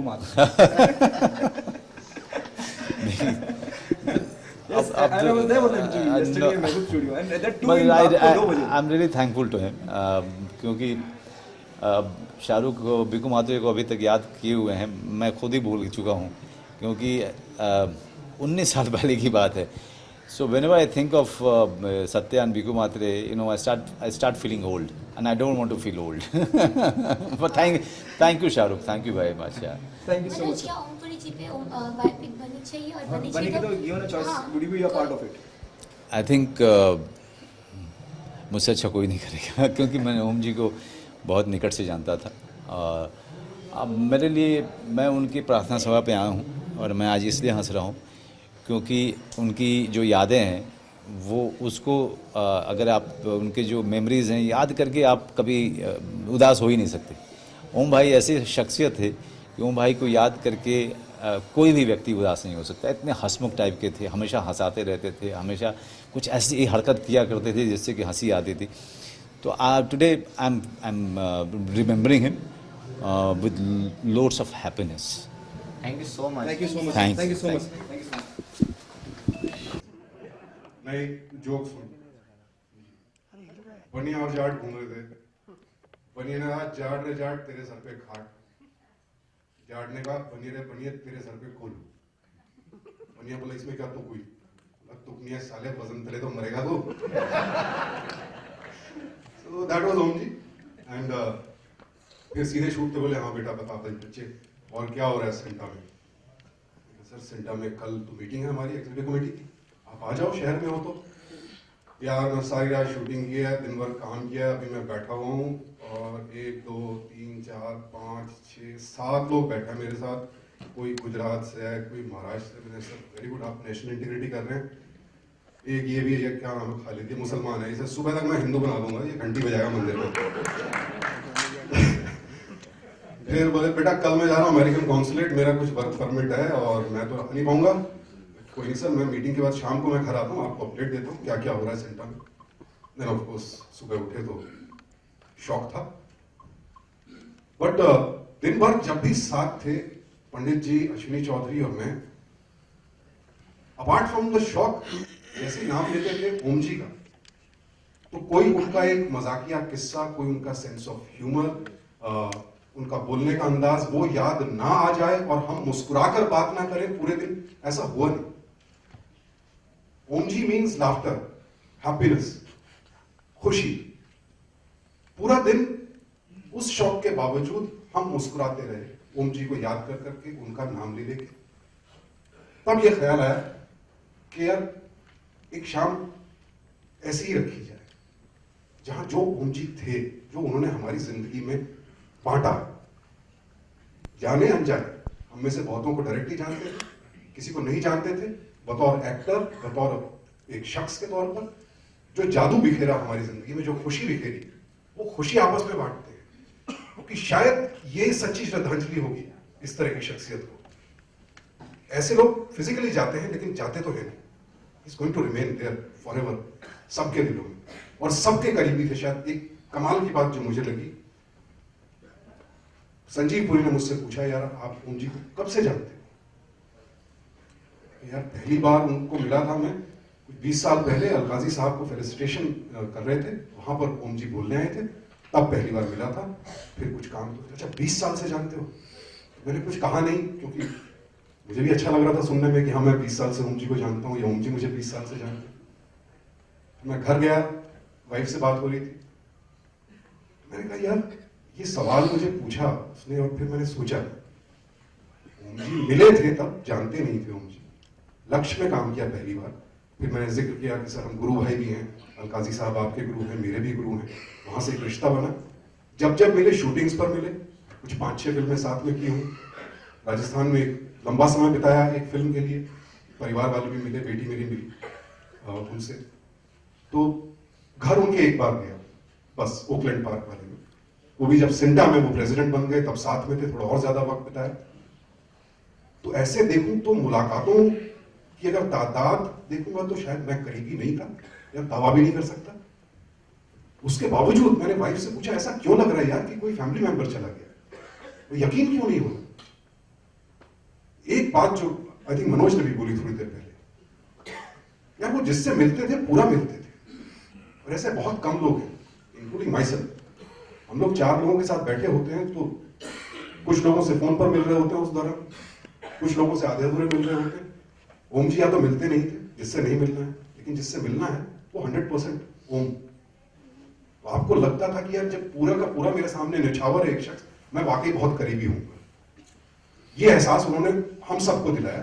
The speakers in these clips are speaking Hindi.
I'm really thankful to him क्योंकि शाहरुख बिकू मात्रे को अभी तक याद किए हुए हैं, मैं खुद ही भूल चुका हूँ क्योंकि 19 साल पहले की बात है. So whenever I think of Satya and Biku Matre, you know, I start feeling old, and I don't want to feel old. But thank you, Shahrukh. Thank you very much. Yeah. Thank you so much. क्या ओमपुरी जी पे बायोपिक बननी चाहिए और बननी बनेगी चाहिए तो given a choice, would you be a part of it? I think मुझसे अच्छा कोई नहीं करेगा क्योंकि मैंने ओम जी को बहुत निकट से जानता था. अब मेरे लिए, मैं उनकी प्रार्थना सभा पे आया हूँ और मैं आज इसलिए हंस रहा हूँ क्योंकि उनकी जो यादें हैं वो उसको अगर आप उनके जो मेमोरीज़ हैं याद करके आप कभी उदास हो ही नहीं सकते. ओम भाई ऐसी शख्सियत थे कि ओम भाई को याद करके कोई भी व्यक्ति उदास नहीं हो सकता. इतने हंसमुख टाइप के थे, हमेशा हंसाते रहते थे, हमेशा कुछ ऐसी हरकत किया करते थे जिससे कि हंसी आती थी. तो today I am remembering him with loads of happiness. Thank you so much. Thank you so much. Thanks. Thank you so much. Thank you so much. मैं एक जोक सुन. बनिया और जाट घूम रहे थे. बनिया ने कहा जाट रे जाट तेरे सर पे खाट. जाट ने कहा बनिया रे बनिया तेरे सर पे कोलू. बनिया बोला इसमें क्या तुक हुई? तुक नहीं है साले, वजन तले तो मरेगा तू. So that was Om ji. And फिर सीधे शूट पे बोले हाँ बेटा बता बच्चे और क्या हो रहा है सेंटा में. सर सेंटा में कल तो मीटिंग है हमारी एग्जीक्यूटिव कमेटी की, आप आ जाओ शहर में हो तो. यार मैं सारी रात शूटिंग की है, दिन भर काम किया है, अभी मैं बैठा हुआ हूँ और 1 2 3 4 5 6 7 लोग बैठे हैं मेरे साथ. कोई गुजरात से है, कोई महाराष्ट्र से. मैंने सर वेरी गुड, आप नेशनल इंटीग्रिटी कर रहे हैं. एक ये भी है, क्या नाम है, खालिद, ये मुसलमान है, इसे सुबह तक मैं हिंदू बना दूंगा, ये घंटी बजाएगा मंदिर में. फिर बोले बेटा कल मैं जा रहा हूँ अमेरिकन कॉन्सुलेट, मेरा कुछ वर्क परमिट है और मैं तो नहीं पाऊंगा. कोई नहीं सर, मैं मीटिंग के बाद शाम को मैं घर आता हूँ, आपको अपडेट देता हूँ क्या क्या हो रहा है सेंटा में. देन ऑफ कोर्स सुबह उठे तो शौक था. बट दिन भर जब भी साथ थे पंडित जी, अश्विनी चौधरी और मैं, अपार्ट फ्रॉम द शौक, जैसे नाम लेते थे ओम जी का तो कोई उनका एक मजाकिया किस्सा, कोई उनका सेंस ऑफ ह्यूमर, उनका बोलने का अंदाज वो याद ना आ जाए और हम मुस्कुराकर बात ना करें पूरे दिन, ऐसा हुआ नहीं. ओम जी मीन्स लाफ्टर, हैप्पीनेस, खुशी. पूरा दिन उस शौक के बावजूद हम मुस्कुराते रहे ओम जी को याद कर करके, उनका नाम ले लेके. तब यह ख्याल आया कि यार एक शाम ऐसी ही रखी जाए जहां जो ओम जी थे, जो उन्होंने हमारी जिंदगी में बांटा, जाने अनजाने, हम में से बहुतों को डायरेक्टली जानते थे, किसी को नहीं जानते थे, बतौर एक्टर, बतौर एक शख्स के तौर पर जो जादू बिखेरा हमारी जिंदगी में, जो खुशी बिखेरी, वो खुशी आपस में बांटते हैं. क्योंकि शायद ये सच्ची श्रद्धांजलि होगी इस तरह की शख्सियत को. ऐसे लोग फिजिकली जाते हैं लेकिन जाते तो है नहीं. Is going to remain there forever, सबके दिलों में और सबके करीबी थे. शायद एक कमाल की बात जो मुझे लगी, संजीव पुरी ने मुझसे पूछा यार आप ओम जी को कब से जानते हो? यार पहली बार उनको मिला था मैं 20 साल पहले, अलकाजी साहब को फेलिसिटेशन कर रहे थे, वहां पर ओम जी बोलने आए थे, तब पहली बार मिला था. फिर कुछ काम तो, अच्छा 20 साल से जानते हो? मैंने कुछ कहा नहीं क्योंकि मुझे भी अच्छा लग रहा था सुनने में कि हाँ मैं 20 साल से ओम जी को जानता हूँ या ओम जी मुझे 20 साल से जानते हैं. मैं घर गया, वाइफ से बात हो रही थी, मैंने कहा यार ये सवाल मुझे पूछा उसने और फिर मैंने सोचा ओम जी मिले थे तब जानते नहीं थे ओम जी. लक्ष्य में काम किया पहली बार, फिर मैंने जिक्र किया कि सर हम गुरु भाई भी हैं, अलकाजी साहब आपके गुरु हैं, मेरे भी गुरु हैं. वहां से एक रिश्ता बना. जब जब मिले शूटिंग्स पर मिले, कुछ 5-6 फिल्में साथ में की हूँ. राजस्थान में एक लंबा समय बिताया एक फिल्म के लिए, परिवार वाले भी मिले, बेटी मेरी मिली उनसे. तो घर उनके एक बार गया बस, ओकलैंड पार्क वाले में, वो भी जब सिंटा में वो प्रेसिडेंट बन गए तब साथ में थे, थोड़ा और ज्यादा वक्त बिताया. तो ऐसे देखूं तो मुलाकातों की अगर तादाद देखूंगा तो शायद मैं करीबी नहीं था या दावा भी नहीं कर सकता. उसके बावजूद मैंने वाइफ से पूछा ऐसा क्यों लग रहा है यार कि कोई फैमिली मेंबर चला गया, वो यकीन क्यों नहीं हो रहा? एक बात जो आई थिंक मनोज ने भी बोली थोड़ी देर पहले, यार वो जिससे मिलते थे पूरा मिलते थे, और ऐसे बहुत कम लोग हैं, इंक्लूडिंग माई सेल्फ। हम लोग 4 लोगों के साथ बैठे होते हैं तो कुछ लोगों से फोन पर मिल रहे होते हैं उस दौरान, कुछ लोगों से आधे अधूरे मिल रहे होते हैं। ओम जी या तो मिलते नहीं थे, जिससे नहीं मिलना है, लेकिन जिससे मिलना है वो 100% ओम। तो आपको लगता था कि यार जब पूरा का पूरा मेरे सामने निछावर है एक शख्स, मैं वाकई बहुत करीबी हूं। ये एहसास उन्होंने हम सबको दिलाया,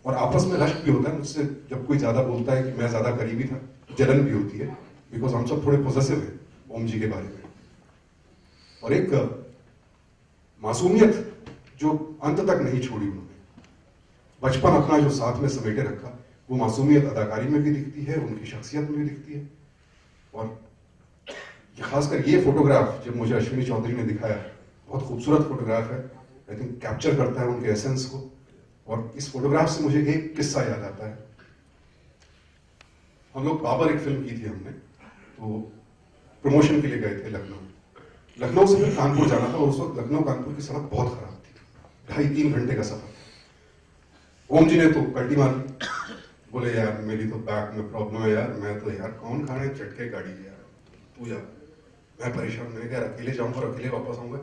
और आपस में रश्क भी होता है मुझसे जब कोई ज्यादा बोलता है कि मैं ज्यादा करीबी था, जलन भी होती है, बिकॉज हम सब थोड़े पॉजिटिव हैं ओम जी के बारे में। और एक मासूमियत जो अंत तक नहीं छोड़ी उन्होंने, बचपन अपना जो साथ में समेटे रखा, वो मासूमियत अदाकारी में भी दिखती है, उनकी शख्सियत में भी दिखती है। और खासकर ये फोटोग्राफ जब मुझे अश्विनी चौधरी ने दिखाया, बहुत खूबसूरत फोटोग्राफ है, आई थिंक कैप्चर करता है उनके एसेंस को। और इस फोटोग्राफ से मुझे एक किस्सा याद आता है। हम लोग बाबर एक फिल्म की थी हमने, तो प्रमोशन के लिए गए थे लखनऊ से फिर कानपुर जाना था, और उस वक्त लखनऊ कानपुर की सड़क बहुत खराब थी, 2.5-3 घंटे का सफर। ओम जी ने तो पलटी मार दी, बोले यार मेरी तो बैक में प्रॉब्लम है यार, मैं तो यार कौन खाने चटके गाड़ी है यार, तू जा। मैं परेशान, मैंने कहा अकेले जाऊंगा और अकेले वापस आऊंगा।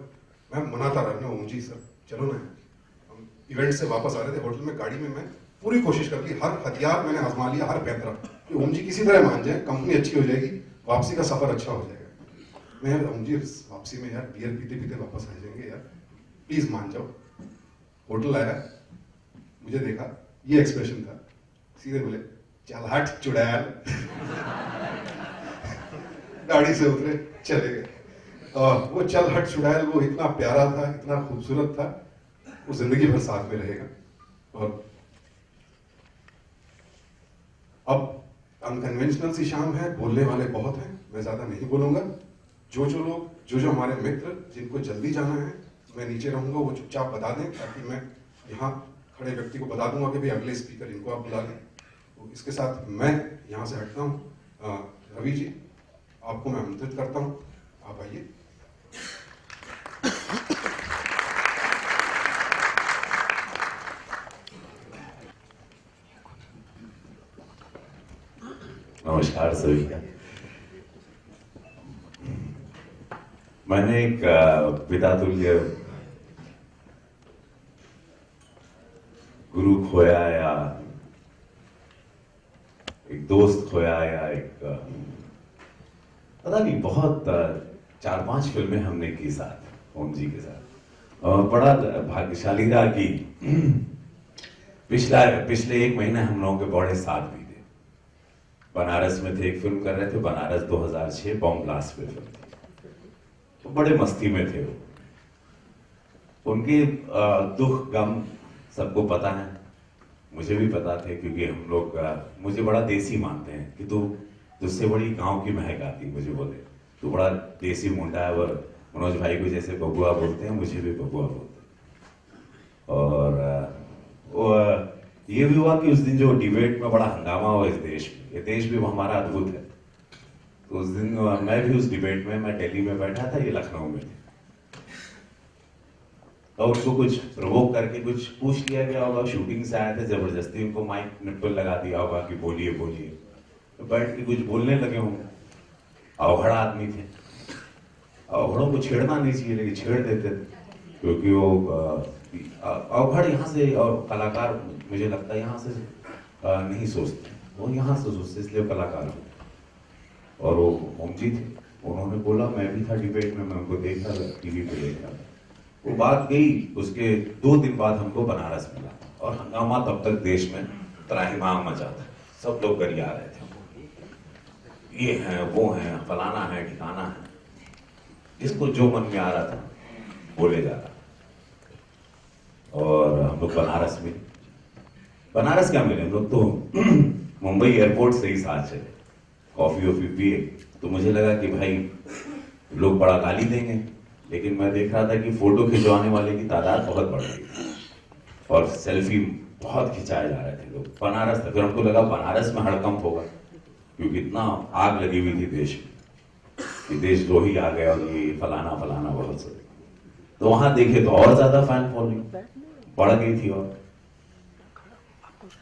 मैं मनाता रहा, ओम जी सर चलो ना। हम इवेंट से वापस आ रहे थे होटल में, गाड़ी में मैं पूरी कोशिश कर ली, हर हथियार मैंने आजमा लिया, हर पैंतरा, कि ओम जी किसी तरह मान जाए, कंपनी अच्छी हो जाएगी, वापसी का सफर अच्छा हो जाएगा। मैं ओम जी वापसी में यार बियर पीते पीते वापस आ जाएंगे यार, प्लीज मान जाओ। होटल आया, मुझे देखा, ये एक्सप्रेशन था, सीधे बोले चल हट चुड़ैल। गाड़ी से उतरे, चले गए। वो चल हट चुड़ैल वो इतना प्यारा था, इतना खूबसूरत था, वो जिंदगी भर साथ में रहेगा। और अब अनकन्वेंशनल सी शाम है, बोलने वाले बहुत हैं, मैं ज्यादा नहीं बोलूंगा। जो लोग जो हमारे मित्र जिनको जल्दी जाना है, मैं नीचे रहूंगा, वो चुपचाप बता दें, ताकि मैं यहाँ खड़े व्यक्ति को बता दूंगा कि भाई अगले स्पीकर इनको आप बुला लें। तो इसके साथ मैं यहाँ से हटता हूँ। रवि जी, आपको मैं आमंत्रित करता हूँ, आप आइए। नमस्कार सभी का। मैंने एक पितातुल्य गुरु खोया, या एक दोस्त खोया, या एक पता नहीं, बहुत 4-5 फिल्में हमने की साथ ओम जी के साथ। और बड़ा भाग्यशाली रहा कि पिछले 1 महीने हम लोगों के बड़े साथ भी थे। बनारस में थे, एक फिल्म कर रहे थे, बनारस 2006 बॉम्ब ब्लास्ट पे फिल्म थी, तो बड़े मस्ती में थे वो। उनके दुख गम सबको पता है, मुझे भी पता थे, क्योंकि हम लोग मुझे बड़ा देसी मानते हैं कि तुझसे बड़ी गांव की महक आती, मुझे बोले तू बड़ा देसी मुंडा है। और मनोज भाई को जैसे बबुआ बोलते हैं, मुझे भी बबुआ बोलते हैं। और ये भी हुआ कि उस दिन जो डिबेट में बड़ा हंगामा हुआ इस देश में, ये देश भी हमारा अद्भुत है, तो उस दिन मैं भी उस डिबेट में, मैं दिल्ली में बैठा था, ये लखनऊ में थे, तो उनको कुछ प्रोवोक करके कुछ पूछ लिया गया होगा, शूटिंग से आए थे, जबरदस्ती उनको माइक निप्पल लगा दिया होगा कि बोलिए बोलिए, तो बैठ के कुछ बोलने लगे होंगे। अवघड़ आदमी थे, अवघड़ों को छेड़ना नहीं चाहिए, लेकिन छेड़ देते थे, क्योंकि वो अवघड़ यहाँ से, और कलाकार मुझे लगता है यहाँ से नहीं सोचते, वो यहाँ से सोचते, इसलिए कलाकार हो। और वो ओम जी थे, उन्होंने बोला, मैं भी था डिबेट में, मैं उनको देखा, टीवी पे देखा, वो बात गई। उसके 2 दिन बाद हमको बनारस मिला, और हंगामा तब तक देश में त्राहिमाम मचा था, सब लोग गरिया रहे थे, ये है वो है, फलाना है, ठिकाना है, जिसको जो मन में आ रहा था बोले जा रहा। और हम लोग बनारस में, बनारस क्या मिले, हम लोग तो मुंबई एयरपोर्ट से ही साथ चले, कॉफी वॉफी पिए, तो मुझे लगा कि भाई लोग बड़ा गाली देंगे, लेकिन मैं देख रहा था कि फोटो खिंचवाने वाले की तादाद बहुत बढ़ रही थी, और सेल्फी बहुत खिंचाए जा रहे थे लोग। बनारस था, फिर हमको लगा बनारस में हड़कंप होगा, क्योंकि इतना आग लगी हुई थी देश में कि देशद्रोही आ गया, और ये फलाना फलाना बहुत सब। तो वहां देखे तो और ज्यादा फैन फॉलोइंग बढ़ गई थी, और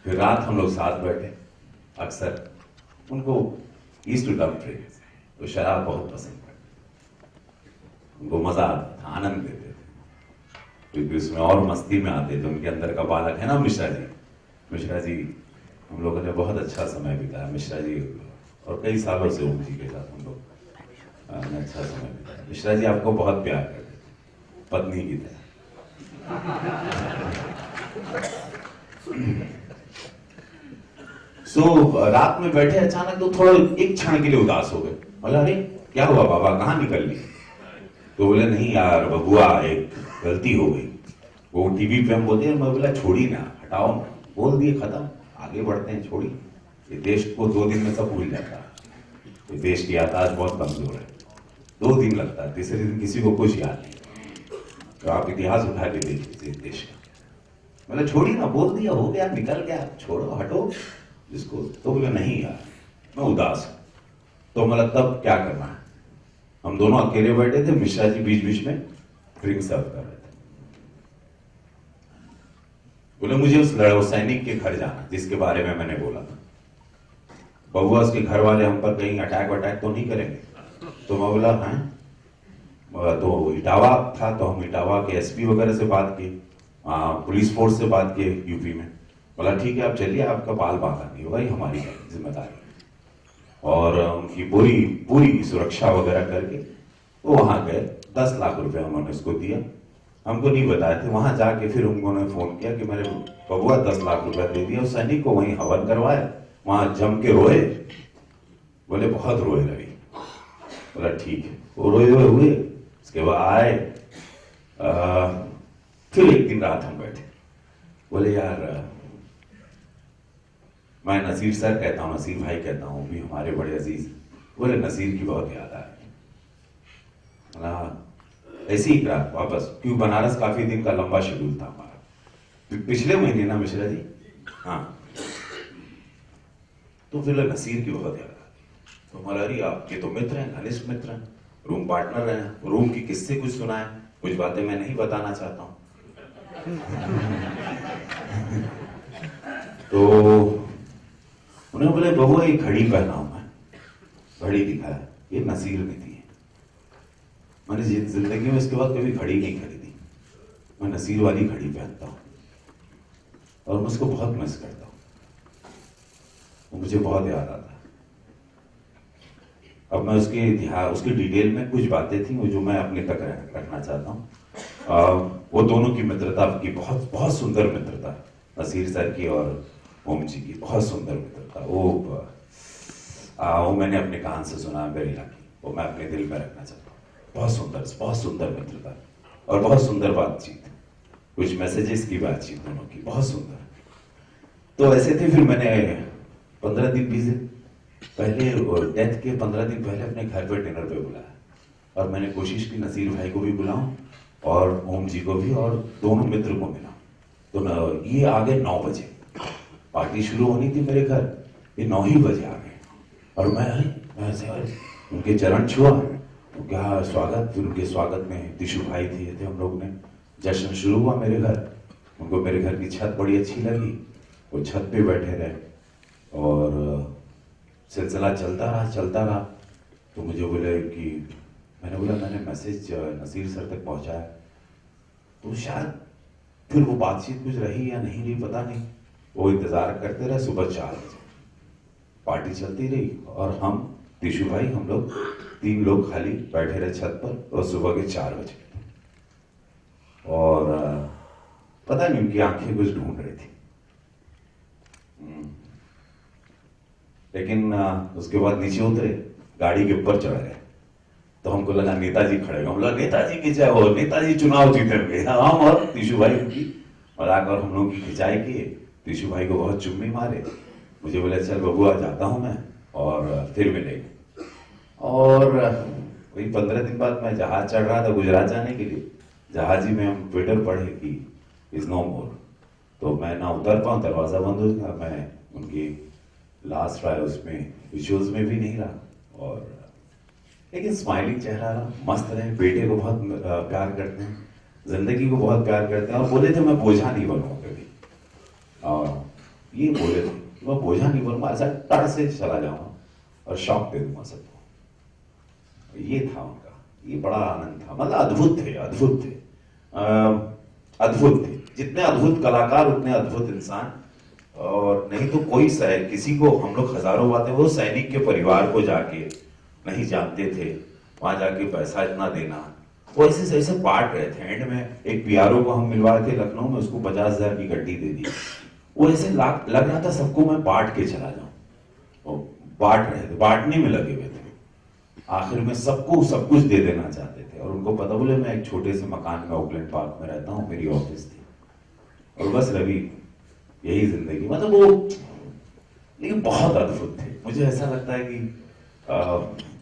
फिर रात हम लोग साथ बैठे। अक्सर उनको ईस्ट टू लव ड्रिंक, तो शराब बहुत पसंद करते, उनको मजा आता था, आनंद देते थे, क्योंकि उसमें और मस्ती में आते थे। उनके अंदर का बालक है ना मिश्रा जी हम लोगों ने बहुत अच्छा समय बिताया। मिश्रा जी और कई सालों से ओम जी के साथ हम लोग ने अच्छा समय बिताया। मिश्रा जी आपको बहुत प्यार करते थे, पत्नी की तरह। रात में बैठे अचानक तो थोड़ा एक क्षण के लिए उदास हो गए। बोला अरे क्या हुआ बाबा, कहाँ निकल ली? तो बोले नहीं यार बबुआ, एक गलती हो गई। वो टीवी पे हम बोलते हैं, मैं बोला छोड़ी ना, हटाओ ना, बोल दिए खत्म, आगे बढ़ते हैं, छोड़ी। ये देश को 2 दिन में सब भूल जाता है। ये देश की याददाश्त बहुत कमजोर है, 2 दिन लगता है, तीसरे दिन किसी को कुछ याद नहीं। तो आप इतिहास उठा के देखिए देश का। मतलब छोड़ी ना, बोल दिया, हो गया, निकल गया, छोड़ो, हटो जिसको। तो बोले नहीं यार मैं उदास हूं। तो मतलब तब क्या करना है? हम दोनों अकेले बैठे थे, मिश्रा जी बीच बीच में ड्रिंक सर्व कर रहे थे। बोले मुझे उस सैनिक के घर जाना जिसके बारे में मैंने बोला था। बबुआ उसके घर वाले हम पर कहीं अटैक वटैक तो नहीं करेंगे? तो मैं बोला हैं। तो इटावा था, तो हम इटावा के एसपी वगैरह से बात की, पुलिस फोर्स से बात की यूपी में। बोला ठीक है आप चलिए, आपका बाल बांका नहीं होगा, ये हमारी जिम्मेदारी। और उनकी पूरी सुरक्षा वगैरह करके वो वहां गए। 10 लाख रुपए उन्होंने उसको दिया, हमको नहीं बताए थे। वहां जाके फिर उन्होंने फोन किया कि मैंने बबुआ 10 लाख रुपए दे दिया। उस सैनिक को वहीं हवन करवाए, वहां जम के रोए। बोले बहुत रोए रवि। बोला ठीक है, वो रोए हुए। उसके बाद आए, फिर एक दिन रात हम बैठे। बोले यार मैं नसीर सर कहता हूँ, नसीर भाई कहता हूँ, भी हमारे बड़े अजीज। बोले नसीर की बहुत याद आ रही। ऐसी ही रात वापस, क्यों बनारस काफी दिन का लंबा शेड्यूल था हमारा, पिछले महीने ना मिश्रा जी। हाँ, तो फिर नसीर की बहुत याद आ रही। तो हमारा अरे आपके तो मित्र हैं, घनिष्ठ मित्र हैं, रूम पार्टनर हैं, रूम की किस्से कुछ सुनाए, कुछ बातें मैं नहीं बताना चाहता हूं। तो उन्होंने बोले बबुआ ये घड़ी पहना हूं मैं। घड़ी दिखाया, ये नसीर ने दी है। मैंने जिंदगी में इसके बाद कभी घड़ी नहीं खरीदी, मैं नसीर वाली घड़ी पहनता हूं और मैं उसको बहुत मिस करता हूं, वो मुझे बहुत याद आता है। अब मैं उसकी डिटेल में कुछ बातें थी जो मैं अपने तक रखना चाहता हूँ। वो दोनों की मित्रता की बहुत बहुत सुंदर मित्रता, नसीर सर की और ओम जी की बहुत सुंदर मित्रता। वो मैंने अपने कान से सुना मेरी लाकी, वो मैं अपने दिल में रखना चाहता हूँ। बहुत सुंदर मित्रता और बहुत सुंदर बातचीत, कुछ मैसेजेस की बातचीत दोनों की बहुत सुंदर। तो ऐसे थे। फिर मैंने 15 दिन 20 दिन पहले, डेथ के 15 दिन पहले अपने घर पे डिनर पे बुलाया, और मैंने कोशिश की नसीर भाई को भी बुलाऊं और ओम जी को भी, और दोनों मित्र को मिला। तो ये आ गए 9 बजे, पार्टी शुरू होनी थी मेरे घर, ये 9 ही बजे आ गए। और मैं ऐसे उनके चरण छुआ, तो क्या स्वागत, उनके स्वागत में दिशु भाई थे हम लोग ने। जश्न शुरू हुआ मेरे घर, उनको मेरे घर की छत बड़ी अच्छी लगी, वो छत पे बैठे रहे और सिलसिला चलता रहा। तो मुझे बोले कि मैंने मैसेज नसीर सर तक पहुंचाया, तो शायद फिर वो बातचीत कुछ रही या नहीं रही, पता नहीं। वो इंतजार करते रहे। सुबह 4 बजे पार्टी चलती रही और हम टिशू भाई, हम लोग 3 लोग खाली बैठे रहे छत पर, और सुबह के 4 बजे। और पता नहीं उनकी आंखें कुछ ढूंढ रही थी। लेकिन उसके बाद नीचे उतरे, गाड़ी के ऊपर चढ़ गए, तो हमको लगा नेताजी खड़े। हम लोग नेताजी की जय हो, नेताजी चुनाव जीतेंगे। हम और टिशू भाई उनकी मजाक और हम लोग की खिंचाई किए। टिशू भाई को बहुत चुम्मी मारे। मुझे बोले चल बबुआ जाता हूं मैं, और फिर मिलेंगे। और वही 15 दिन बाद मैं जहाज चढ़ रहा था गुजरात जाने के लिए। जहाज ही में हम ट्विटर पढ़े कि इज नो मोर, तो मैं ना उतर पाऊं, दरवाजा बंद हो गया। मैं उनकी लास्ट राय उसमें विजुअल्स में भी नहीं रहा। और लेकिन स्माइलिंग चेहरा रहा, मस्त रहे। बेटे को बहुत प्यार करते हैं, जिंदगी को बहुत प्यार करते हैं, और बोले थे मैं बोझा नहीं बनूंगा कभी। ये बोले थे, मैं बोझा नहीं बनूंगा, ऐसा तड़ से चला जाऊंगा और शौक दे दूंगा सबको। ये था उनका, ये बड़ा आनंद था, मतलब अद्भुत थे, अद्भुत थे, अद्भुत थे। जितने अद्भुत कलाकार उतने अद्भुत इंसान। और नहीं तो कोई किसी को, हम लोग हजारों बातें, वो सैनिक के परिवार को जाके नहीं जानते थे, वहां जाके पैसा इतना देना, वो ऐसे ऐसे बांट रहे थे। एंड में एक पीआरओ को हम मिलवाए थे लखनऊ में, उसको 50,000 की गड्डी दे दी। वो ऐसे लग रहा था सबको मैं बांट के चला जाऊं। बांट रहे थे, बांटने में लगे हुए थे। आखिर में सबको सब कुछ दे देना चाहते थे। और उनको पता, बोले मैं एक छोटे से मकान में ओकलैंड पार्क में रहता हूँ, मेरी ऑफिस थी, और बस रवि यही जिंदगी। मतलब वो, लेकिन बहुत अद्भुत थे। मुझे ऐसा लगता है कि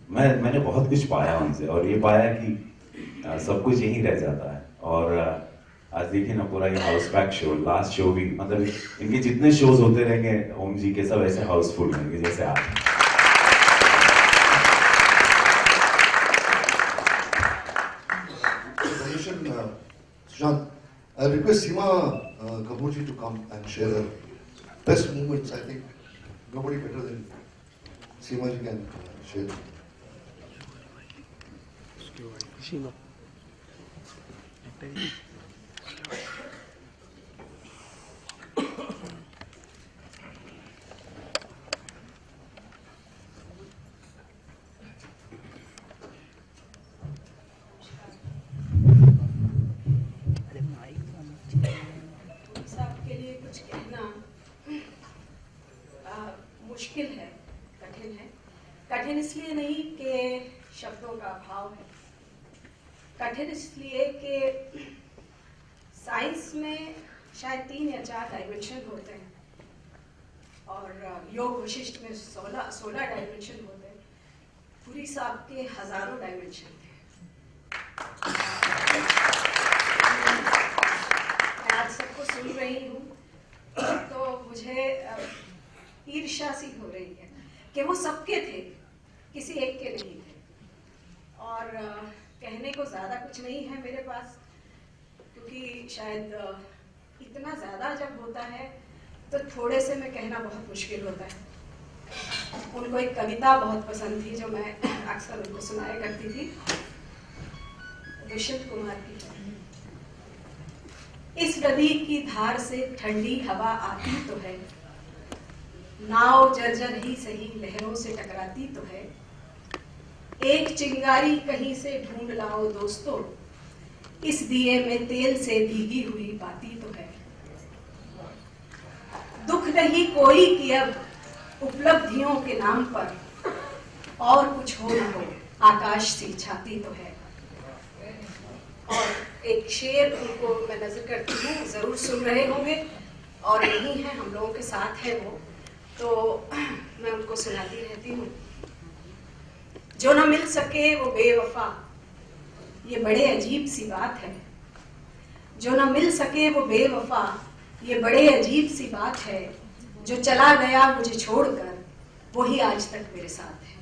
मैंने बहुत कुछ पाया उनसे, और ये पाया कि सब कुछ यहीं रह जाता है। और आज देखिए ना, पूरा ये house pack show, last show भी, मतलब इनके जितने शोज होते रहेंगे ओम जी के, सब ऐसे हाउसफुल रहेंगे जैसे आज। Sushant, I request Seema Kapoor ji to come and share her best moments. I think nobody better than Seema ji can share. सबके लिए कुछ कहना मुश्किल है, कठिन है। कठिन इसलिए नहीं कि शब्दों का अभाव है, कठिन इसलिए कि साइंस में शायद 3 या 4 डायमेंशन होते हैं, और योग वशिष्ठ में 16 डायमेंशन होते हैं। पुरी साहब के हजारों डायमेंशन थे। मैं आज सबको सुन रही हूँ तो मुझे ईर्ष्या सी हो रही है कि वो सबके थे, किसी एक के नहीं थे। और कहने को ज़्यादा कुछ नहीं है मेरे पास, क्योंकि शायद इतना ज़्यादा जब होता है तो थोड़े से में कहना बहुत मुश्किल होता है। उनको एक कविता बहुत पसंद थी जो मैं अक्सर उनको सुनाया करती थी, विशुद्ध कुमार की। इस नदी की धार से ठंडी हवा आती तो है, नाव जर्जर ही सही लहरों से टकराती तो है। एक चिंगारी कहीं से ढूंढ लाओ दोस्तों, इस दिए में तेल से भीगी हुई बाती तो है। दुख नहीं कोई कि अब उपलब्धियों के नाम पर और कुछ हो न हो, आकाश सी छाती तो है। और एक शेर उनको मैं नजर करती हूँ, जरूर सुन रहे होंगे, और यही है, हम लोगों के साथ है वो, तो मैं उनको सुनाती रहती हूँ। जो ना मिल सके वो बेवफा, ये बड़े अजीब सी बात है। जो ना मिल सके वो बेवफा, ये बड़े अजीब सी बात है। जो चला गया मुझे छोड़कर, वही आज तक मेरे साथ है।